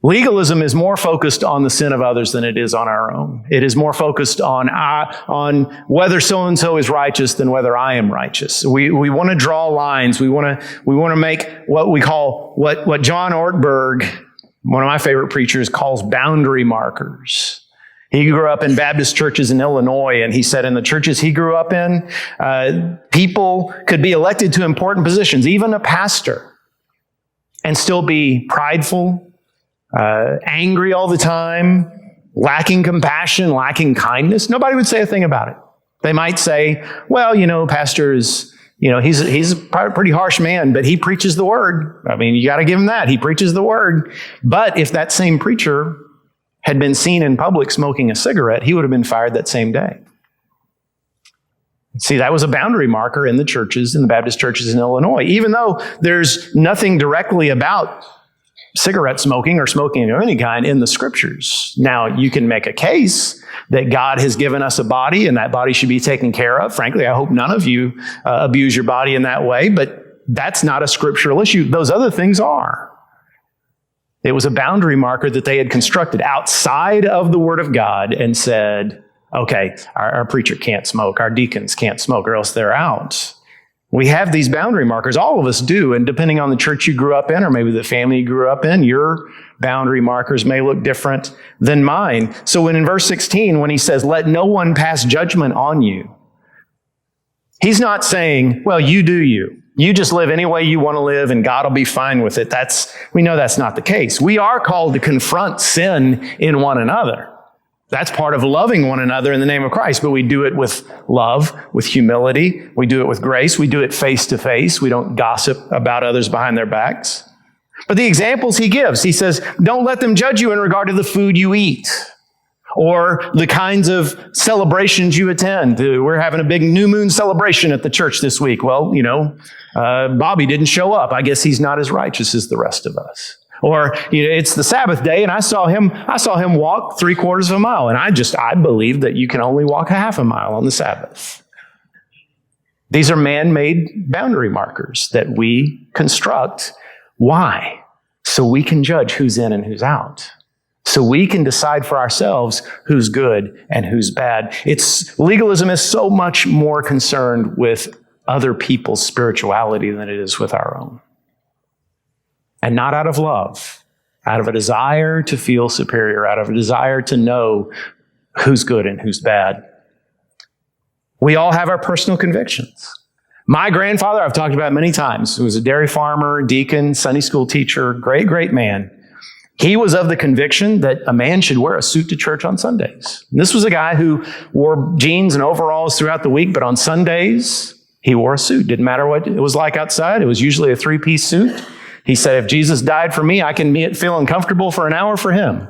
Legalism is more focused on the sin of others than it is on our own. It is more focused on whether so-and-so is righteous than whether I am righteous. We want to draw lines. We want to make what we call, what John Ortberg, one of my favorite preachers, calls boundary markers. He grew up in Baptist churches in Illinois, and he said in the churches he grew up in, people could be elected to important positions, even a pastor, and still be prideful, angry all the time, lacking compassion, lacking kindness. Nobody would say a thing about it. They might say, well, pastor is, he's a pretty harsh man, but he preaches the word. I mean, you got to give him that. He preaches the word. But if that same preacher had been seen in public smoking a cigarette, he would have been fired that same day. See, that was a boundary marker in the churches, in the Baptist churches in Illinois. Even though there's nothing directly about cigarette smoking or smoking of any kind in the scriptures. Now, you can make a case that God has given us a body and that body should be taken care of. Frankly, I hope none of you abuse your body in that way, but that's not a scriptural issue. Those other things are. It was a boundary marker that they had constructed outside of the Word of God and said, okay, our preacher can't smoke, our deacons can't smoke, or else they're out. We have these boundary markers. All of us do. And depending on the church you grew up in, or maybe the family you grew up in, your boundary markers may look different than mine. So when in verse 16, when he says, let no one pass judgment on you, he's not saying, well, you do you. You just live any way you want to live and God will be fine with it. We know that's not the case. We are called to confront sin in one another. That's part of loving one another in the name of Christ, but we do it with love, with humility. We do it with grace. We do it face to face. We don't gossip about others behind their backs. But the examples he gives, he says, don't let them judge you in regard to the food you eat or the kinds of celebrations you attend. We're having a big new moon celebration at the church this week. Well, Bobby didn't show up. I guess he's not as righteous as the rest of us. Or, it's the Sabbath day and I saw him walk 3/4 of a mile. And I believe that you can only walk half a mile on the Sabbath. These are man-made boundary markers that we construct. Why? So we can judge who's in and who's out. So we can decide for ourselves who's good and who's bad. Legalism is so much more concerned with other people's spirituality than it is with our own. And not out of love, out of a desire to feel superior, out of a desire to know who's good and who's bad. We all have our personal convictions. My grandfather, I've talked about many times, was a dairy farmer, deacon, Sunday school teacher, great, great man. He was of the conviction that a man should wear a suit to church on Sundays. And this was a guy who wore jeans and overalls throughout the week, but on Sundays, he wore a suit. Didn't matter what it was like outside. It was usually a 3-piece suit. He said, if Jesus died for me, I can feel uncomfortable for an hour for him.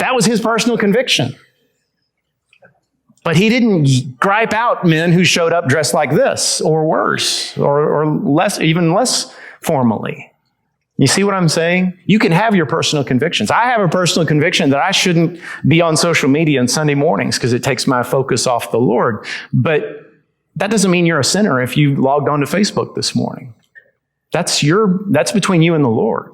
That was his personal conviction. But he didn't gripe out men who showed up dressed like this, or worse, or less, even less formally. You see what I'm saying? You can have your personal convictions. I have a personal conviction that I shouldn't be on social media on Sunday mornings because it takes my focus off the Lord. But that doesn't mean you're a sinner if you logged onto Facebook this morning. That's between you and the Lord.